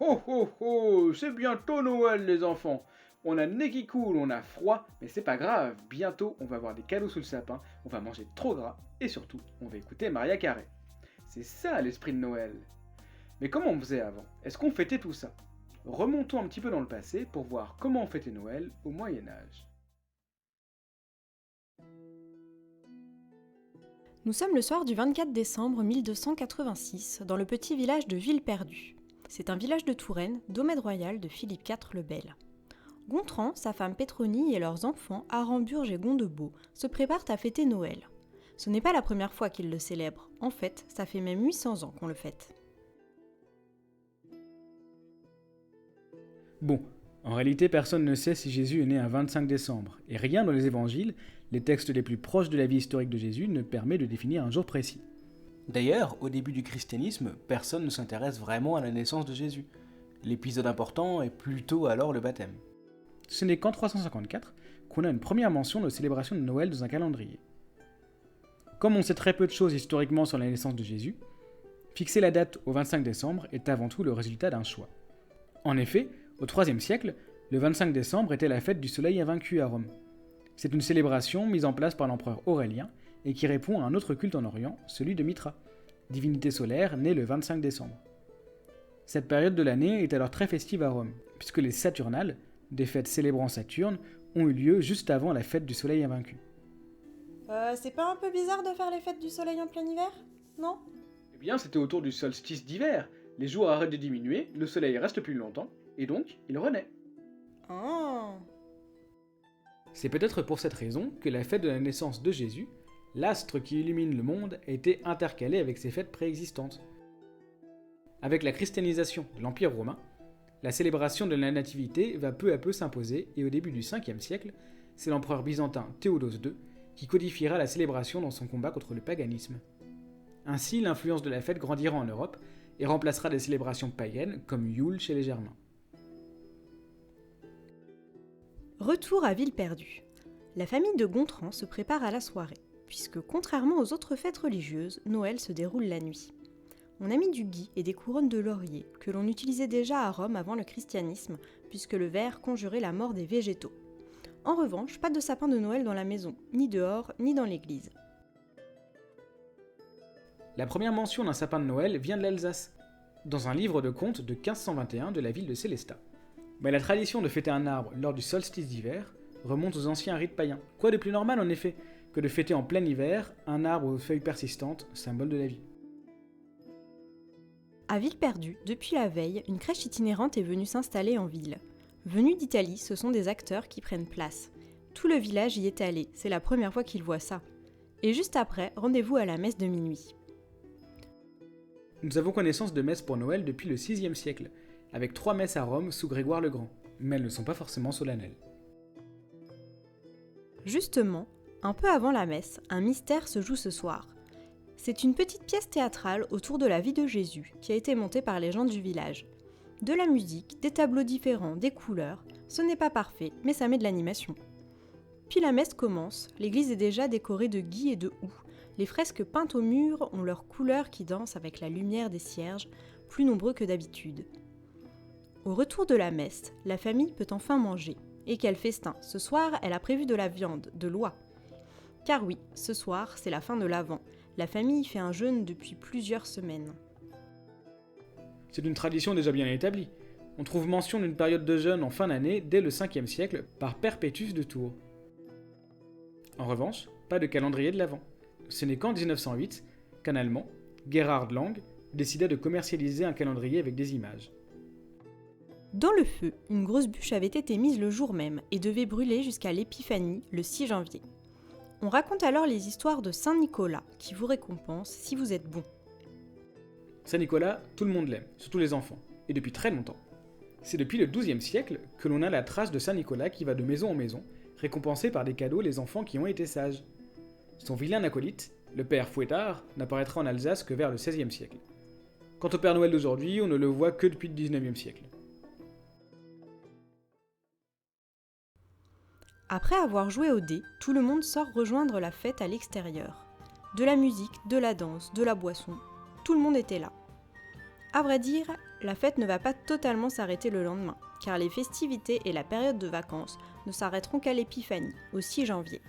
Ho ho ho, c'est bientôt Noël les enfants. On a le nez qui coule, on a froid, mais c'est pas grave, bientôt on va avoir des cadeaux sous le sapin, on va manger trop gras, et surtout, on va écouter Maria Carey. C'est ça l'esprit de Noël. Mais comment on faisait avant? Est-ce qu'on fêtait tout ça? Remontons un petit peu dans le passé pour voir comment on fêtait Noël au Moyen-Âge. Nous sommes le soir du 24 décembre 1286 dans le petit village de Villeperdue. C'est un village de Touraine, domaine royal de Philippe IV le Bel. Gontran, sa femme Pétronie et leurs enfants, Aramburge et Gondebaud, se préparent à fêter Noël. Ce n'est pas la première fois qu'ils le célèbrent, en fait, ça fait même 800 ans qu'on le fête. Bon, en réalité personne ne sait si Jésus est né un 25 décembre, et rien dans les évangiles, les textes les plus proches de la vie historique de Jésus, ne permet de définir un jour précis. D'ailleurs, au début du christianisme, personne ne s'intéresse vraiment à la naissance de Jésus. L'épisode important est plutôt alors le baptême. Ce n'est qu'en 354 qu'on a une première mention de célébration de Noël dans un calendrier. Comme on sait très peu de choses historiquement sur la naissance de Jésus, fixer la date au 25 décembre est avant tout le résultat d'un choix. En effet, au IIIe siècle, le 25 décembre était la fête du soleil invaincu à Rome. C'est une célébration mise en place par l'empereur Aurélien et qui répond à un autre culte en Orient, celui de Mitra, divinité solaire née le 25 décembre. Cette période de l'année est alors très festive à Rome, puisque les Saturnales, des fêtes célébrant Saturne, ont eu lieu juste avant la fête du soleil invaincu. C'est pas un peu bizarre de faire les fêtes du soleil en plein hiver, non? Eh bien, c'était autour du solstice d'hiver. Les jours arrêtent de diminuer, le soleil reste plus longtemps, et donc il renaît. Ah. C'est peut-être pour cette raison que la fête de la naissance de Jésus, l'astre qui illumine le monde, a été intercalée avec ces fêtes préexistantes. Avec la christianisation de l'Empire romain, la célébration de la nativité va peu à peu s'imposer et au début du 5e siècle, c'est l'empereur byzantin Théodose II qui codifiera la célébration dans son combat contre le paganisme. Ainsi, l'influence de la fête grandira en Europe et remplacera des célébrations païennes comme Yule chez les Germains. Retour à Villeperdue. La famille de Gontran se prépare à la soirée, puisque contrairement aux autres fêtes religieuses, Noël se déroule la nuit. On a mis du gui et des couronnes de laurier, que l'on utilisait déjà à Rome avant le christianisme, puisque le vert conjurait la mort des végétaux. En revanche, pas de sapin de Noël dans la maison, ni dehors, ni dans l'église. La première mention d'un sapin de Noël vient de l'Alsace, dans un livre de contes de 1521 de la ville de Sélestat. Mais la tradition de fêter un arbre lors du solstice d'hiver remonte aux anciens rites païens. Quoi de plus normal en effet que de fêter en plein hiver un arbre aux feuilles persistantes, symbole de la vie. À Villeperdue, depuis la veille, une crèche itinérante est venue s'installer en ville. Venus d'Italie, ce sont des acteurs qui prennent place. Tout le village y est allé, c'est la première fois qu'ils voient ça. Et juste après, rendez-vous à la messe de minuit. Nous avons connaissance de messes pour Noël depuis le 6e siècle, avec 3 messes à Rome sous Grégoire le Grand, mais elles ne sont pas forcément solennelles. Justement, un peu avant la messe, un mystère se joue ce soir. C'est une petite pièce théâtrale autour de la vie de Jésus qui a été montée par les gens du village. De la musique, des tableaux différents, des couleurs, ce n'est pas parfait, mais ça met de l'animation. Puis la messe commence, l'église est déjà décorée de gui et de houx. Les fresques peintes au mur ont leurs couleurs qui dansent avec la lumière des cierges, plus nombreux que d'habitude. Au retour de la messe, la famille peut enfin manger. Et quel festin! Ce soir, elle a prévu de la viande, de l'oie. Car oui, ce soir, c'est la fin de l'Avent. La famille fait un jeûne depuis plusieurs semaines. C'est une tradition déjà bien établie. On trouve mention d'une période de jeûne en fin d'année dès le 5e siècle par Perpétus de Tours. En revanche, pas de calendrier de l'Avent. Ce n'est qu'en 1908 qu'un Allemand, Gerhard Lang, décida de commercialiser un calendrier avec des images. Dans le feu, une grosse bûche avait été mise le jour même et devait brûler jusqu'à l'Épiphanie, le 6 janvier. On raconte alors les histoires de Saint Nicolas, qui vous récompense si vous êtes bon. Saint Nicolas, tout le monde l'aime, surtout les enfants, et depuis très longtemps. C'est depuis le XIIe siècle que l'on a la trace de Saint Nicolas qui va de maison en maison, récompensé par des cadeaux les enfants qui ont été sages. Son vilain acolyte, le père Fouettard, n'apparaîtra en Alsace que vers le XVIe siècle. Quant au Père Noël d'aujourd'hui, on ne le voit que depuis le XIXe siècle. Après avoir joué aux dés, tout le monde sort rejoindre la fête à l'extérieur. De la musique, de la danse, de la boisson, tout le monde était là. À vrai dire, la fête ne va pas totalement s'arrêter le lendemain, car les festivités et la période de vacances ne s'arrêteront qu'à l'Épiphanie, au 6 janvier.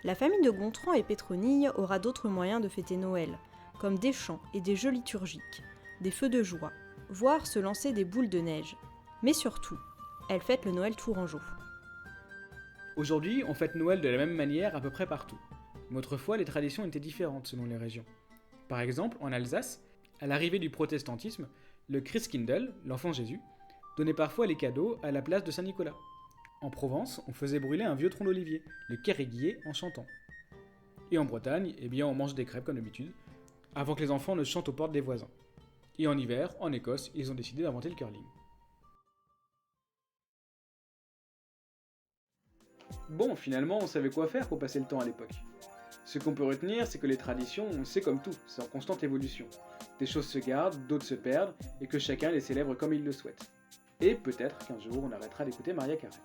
La famille de Gontran et Pétronille aura d'autres moyens de fêter Noël, comme des chants et des jeux liturgiques, des feux de joie, voire se lancer des boules de neige. Mais surtout, elle fête le Noël tourangeau. Aujourd'hui, on fête Noël de la même manière à peu près partout. Mais autrefois, les traditions étaient différentes selon les régions. Par exemple, en Alsace, à l'arrivée du protestantisme, le Christkindl, l'enfant Jésus, donnait parfois les cadeaux à la place de Saint-Nicolas. En Provence, on faisait brûler un vieux tronc d'olivier, le kéréguier, en chantant. Et en Bretagne, on mange des crêpes comme d'habitude, avant que les enfants ne chantent aux portes des voisins. Et en hiver, en Écosse, ils ont décidé d'inventer le curling. Bon, finalement, on savait quoi faire pour passer le temps à l'époque. Ce qu'on peut retenir, c'est que les traditions, c'est comme tout, c'est en constante évolution. Des choses se gardent, d'autres se perdent, et que chacun les célèbre comme il le souhaite. Et peut-être qu'un jour, on arrêtera d'écouter Maria Carey.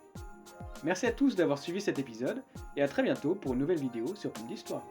Merci à tous d'avoir suivi cet épisode, et à très bientôt pour une nouvelle vidéo sur Plume d'Histoire.